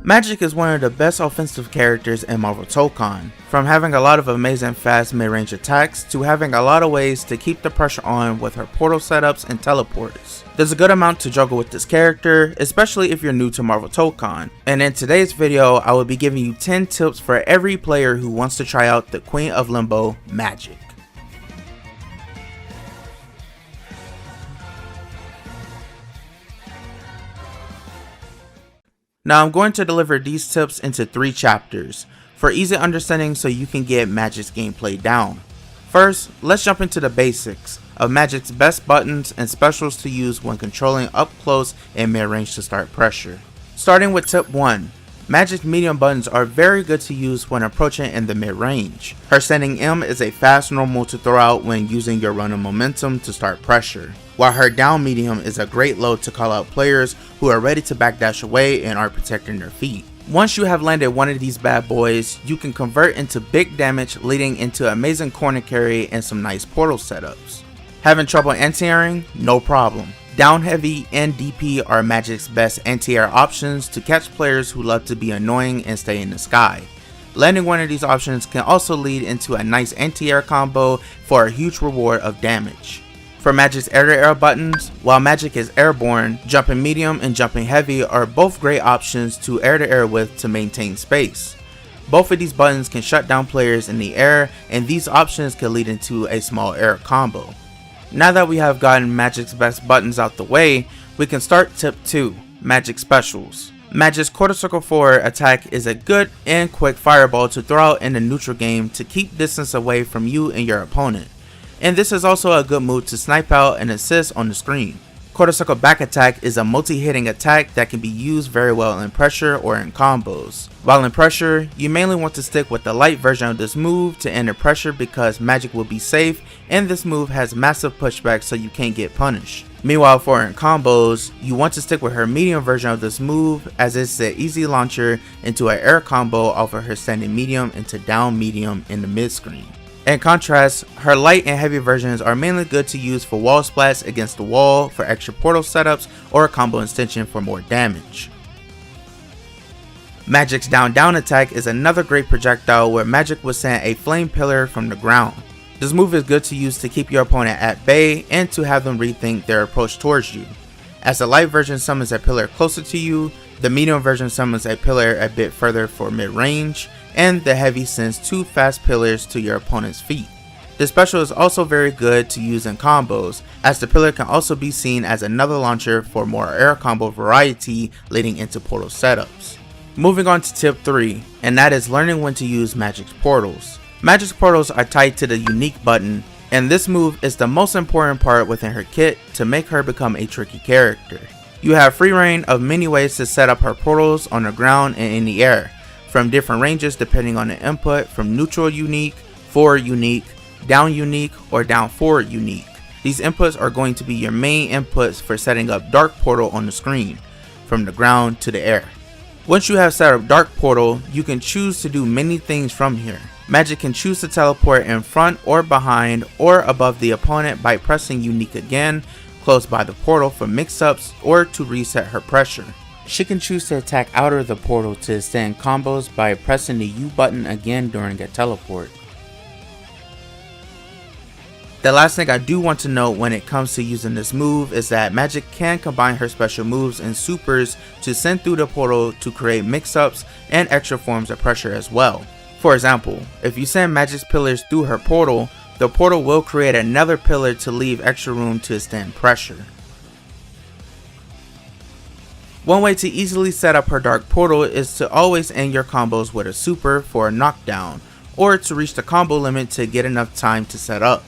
Magik is one of the best offensive characters in Marvel Tokon, from having a lot of amazing fast mid-range attacks to having a lot of ways to keep the pressure on with her portal setups and teleporters. There's a good amount to juggle with this character, especially if you're new to Marvel Tokon, and in today's video I will be giving you 10 tips for every player who wants to try out the Queen of Limbo Magik. Now I'm going to deliver these tips into 3 chapters, for easy understanding so you can get Magik's gameplay down. First, let's jump into the basics of Magik's best buttons and specials to use when controlling up close and mid range to start pressure. Starting with tip 1, Magik's medium buttons are very good to use when approaching in the mid range. Her standing M is a fast normal to throw out when using your running momentum to start pressure, while her down medium is a great low to call out players who are ready to backdash away and are protecting their feet. Once you have landed one of these bad boys, you can convert into big damage, leading into amazing corner carry and some nice portal setups. Having trouble anti-airing? No problem. Down heavy and DP are Magik's best anti-air options to catch players who love to be annoying and stay in the sky. Landing one of these options can also lead into a nice anti-air combo for a huge reward of damage. For Magik's air-to-air buttons, while Magik is airborne, jumping medium and jumping heavy are both great options to air-to-air with to maintain space. Both of these buttons can shut down players in the air, and these options can lead into a small air combo. Now that we have gotten Magik's best buttons out the way, we can start tip 2, Magik specials. Magik's quarter circle forward attack is a good and quick fireball to throw out in the neutral game to keep distance away from you and your opponent. And this is also a good move to snipe out and assist on the screen. Quarter circle back attack is a multi-hitting attack that can be used very well in pressure or in combos. While in pressure, you mainly want to stick with the light version of this move to end the pressure because Magik will be safe and this move has massive pushback so you can't get punished. Meanwhile, for in combos, you want to stick with her medium version of this move as it's an easy launcher into an air combo off of her standing medium into down medium in the mid screen. In contrast, her light and heavy versions are mainly good to use for wall splats against the wall for extra portal setups or combo extension for more damage. Magik's down attack is another great projectile where Magik will send a flame pillar from the ground. This move is good to use to keep your opponent at bay and to have them rethink their approach towards you. As the light version summons a pillar closer to you, the medium version summons a pillar a bit further for mid range, and the heavy sends 2 fast pillars to your opponent's feet. This special is also very good to use in combos, as the pillar can also be seen as another launcher for more air combo variety leading into portal setups. Moving on to tip 3, and that is learning when to use Magik's portals. Magik's portals are tied to the unique button, and this move is the most important part within her kit to make her become a tricky character. You have free reign of many ways to set up her portals on the ground and in the air, from different ranges depending on the input, from neutral unique, forward unique, down unique, or down forward unique. These inputs are going to be your main inputs for setting up dark portal on the screen, from the ground to the air. Once you have set up dark portal, you can choose to do many things from here. Magik can choose to teleport in front or behind or above the opponent by pressing unique again, close by the portal for mix-ups or to reset her pressure. She can choose to attack out of the portal to extend combos by pressing the U button again during a teleport. The last thing I do want to note when it comes to using this move is that Magik can combine her special moves and supers to send through the portal to create mix-ups and extra forms of pressure as well. For example, if you send Magik's pillars through her portal, the portal will create another pillar to leave extra room to extend pressure. One way to easily set up her dark portal is to always end your combos with a super for a knockdown, or to reach the combo limit to get enough time to set up.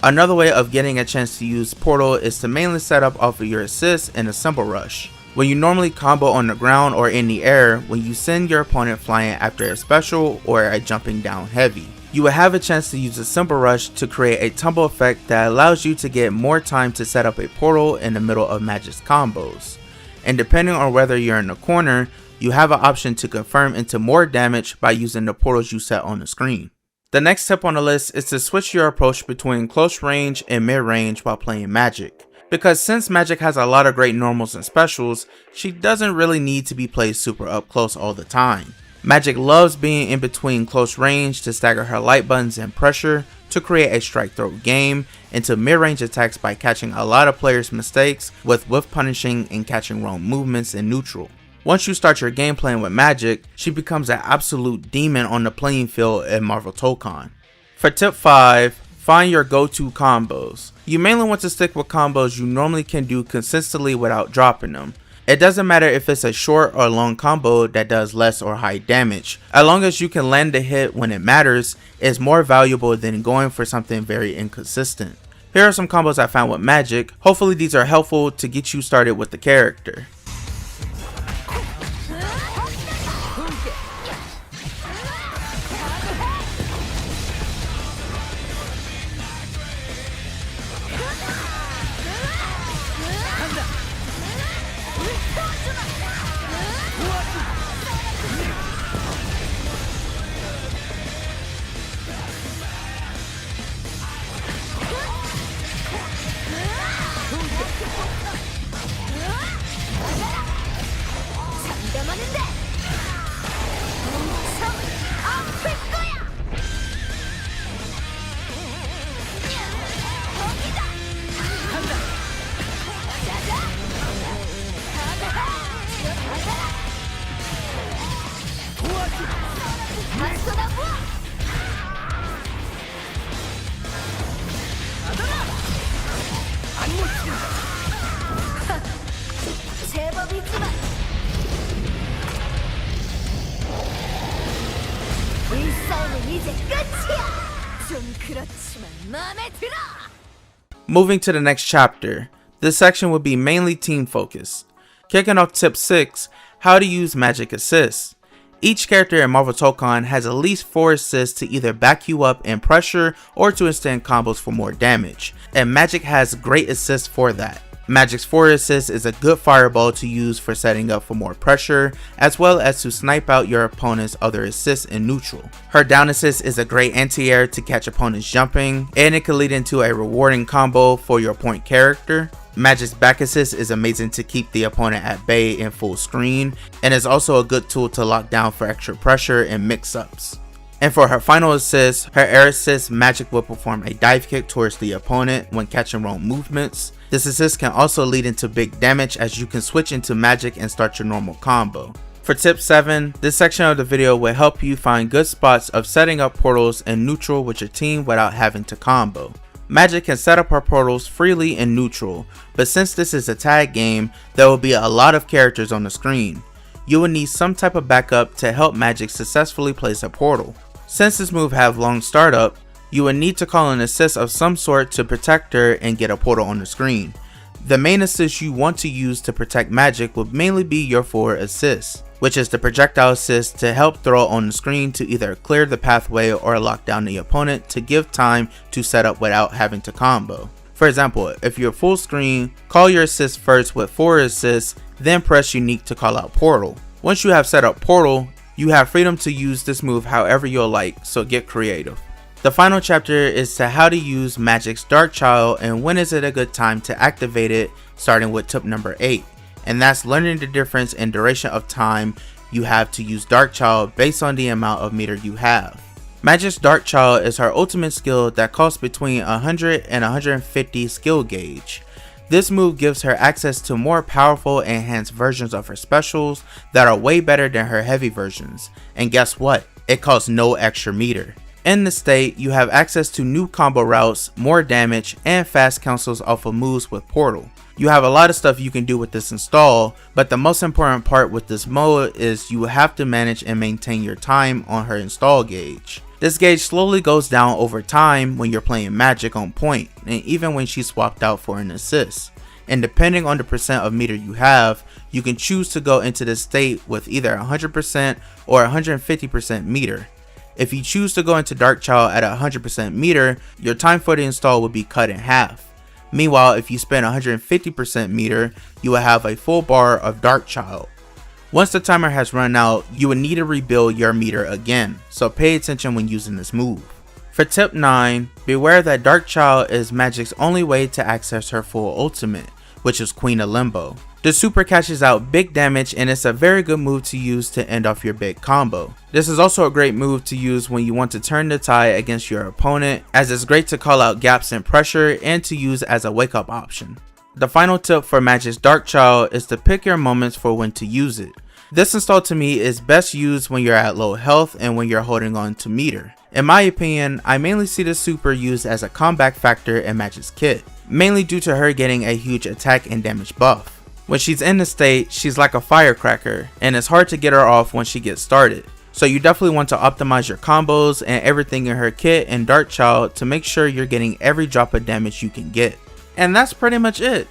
Another way of getting a chance to use portal is to mainly set up off of your assist in a symbol rush. When you normally combo on the ground or in the air, when you send your opponent flying after a special or a jumping down heavy, you will have a chance to use a symbol rush to create a tumble effect that allows you to get more time to set up a portal in the middle of Magik's combos. And depending on whether you're in the corner, you have an option to confirm into more damage by using the portals you set on the screen. The next tip on the list is to switch your approach between close range and mid range while playing Magik. Because since Magik has a lot of great normals and specials, she doesn't really need to be played super up close all the time. Magik loves being in between close range to stagger her light buttons and pressure to create a strike throw game into mid-range attacks by catching a lot of players' mistakes with whiff punishing and catching wrong movements in neutral. Once you start your game playing with Magik, she becomes an absolute demon on the playing field in Marvel Tokon. For tip 5, find your go-to combos. You mainly want to stick with combos you normally can do consistently without dropping them. It doesn't matter if it's a short or long combo that does less or high damage. As long as you can land the hit when it matters, it's more valuable than going for something very inconsistent. Here are some combos I found with Magik. Hopefully these are helpful to get you started with the character. Moving to the next chapter, this section will be mainly team focused. Kicking off tip 6, how to use Magik assists. Each character in Marvel Tokon has at least 4 assists to either back you up in pressure or to extend combos for more damage, and Magik has great assists for that. Magik's 4 assists is a good fireball to use for setting up for more pressure, as well as to snipe out your opponent's other assists in neutral. Her down assist is a great anti-air to catch opponents jumping, and it can lead into a rewarding combo for your point character. Magik's back assist is amazing to keep the opponent at bay in full screen, and is also a good tool to lock down for extra pressure and mix-ups. And for her final assist, her air assist, Magik will perform a dive kick towards the opponent when catching wrong movements. This assist can also lead into big damage as you can switch into Magik and start your normal combo. For tip 7, this section of the video will help you find good spots of setting up portals in neutral with your team without having to combo. Magik can set up her portals freely in neutral, but since this is a tag game, there will be a lot of characters on the screen. You will need some type of backup to help Magik successfully place a portal. Since this move have long startup, you will need to call an assist of some sort to protect her and get a portal on the screen. The main assist you want to use to protect Magik will mainly be your forward assist, which is the projectile assist to help throw on the screen to either clear the pathway or lock down the opponent to give time to set up without having to combo. For example, if you're full screen, call your assist first with forward assist, then press unique to call out portal. Once you have set up portal, you have freedom to use this move however you'll like, so get creative. The final chapter is to how to use Magik's Dark Child and when is it a good time to activate it, starting with tip number 8. And that's learning the difference in duration of time you have to use Dark Child based on the amount of meter you have. Magik's Dark Child is her ultimate skill that costs between 100 and 150 skill gauge. This move gives her access to more powerful enhanced versions of her specials that are way better than her heavy versions. And guess what? It costs no extra meter. In the state, you have access to new combo routes, more damage, and fast cancels off of moves with Portal. You have a lot of stuff you can do with this install, but the most important part with this mode is you have to manage and maintain your time on her install gauge. This gauge slowly goes down over time when you're playing Magik on point, and even when she's swapped out for an assist. And depending on the percent of meter you have, you can choose to go into this state with either 100% or 150% meter. If you choose to go into Dark Child at 100% meter, your time for the install will be cut in half. Meanwhile, if you spend 150% meter, you will have a full bar of Dark Child. Once the timer has run out, you will need to rebuild your meter again, so pay attention when using this move. For For tip 9, beware that Dark Child is Magik's only way to access her full ultimate, which is Queen of Limbo. The super cashes out big damage and it's a very good move to use to end off your big combo. This is also a great move to use when you want to turn the tide against your opponent, as it's great to call out gaps in pressure and to use as a wake up option. The final tip for Magik's Dark Child is to pick your moments for when to use it. This install to me is best used when you're at low health and when you're holding on to meter. In my opinion, I mainly see this super used as a comeback factor in Magik's kit, mainly due to her getting a huge attack and damage buff. When she's in the state, she's like a firecracker, and it's hard to get her off when she gets started. So you definitely want to optimize your combos and everything in her kit and Dark Child to make sure you're getting every drop of damage you can get. And that's pretty much it.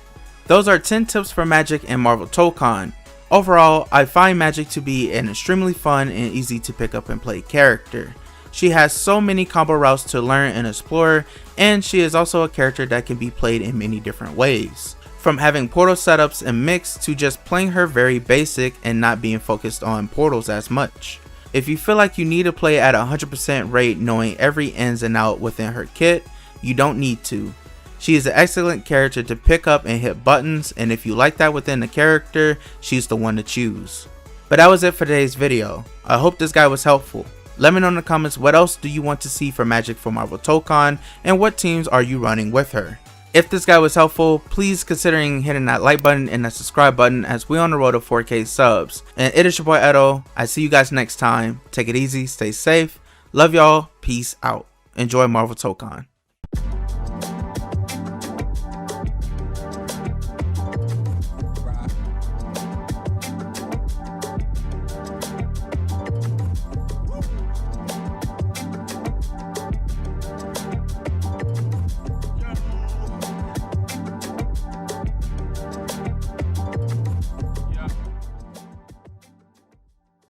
Those are 10 tips for Magik and Marvel Tokon. Overall, I find Magik to be an extremely fun and easy to pick up and play character. She has so many combo routes to learn and explore, and she is also a character that can be played in many different ways. From having portal setups and mix to just playing her very basic and not being focused on portals as much. If you feel like you need to play at 100% rate knowing every ins and out within her kit, you don't need to. She is an excellent character to pick up and hit buttons, and if you like that within the character, she's the one to choose. But that was it for today's video. I hope this guide was helpful. Let me know in the comments what else do you want to see for Magik for Marvel Tokon, and what teams are you running with her. If this guide was helpful, please consider hitting that like button and that subscribe button as we on the road to 4K subs. And it is your boy Edo. I see you guys next time. Take it easy, stay safe. Love y'all. Peace out. Enjoy Marvel Tokon.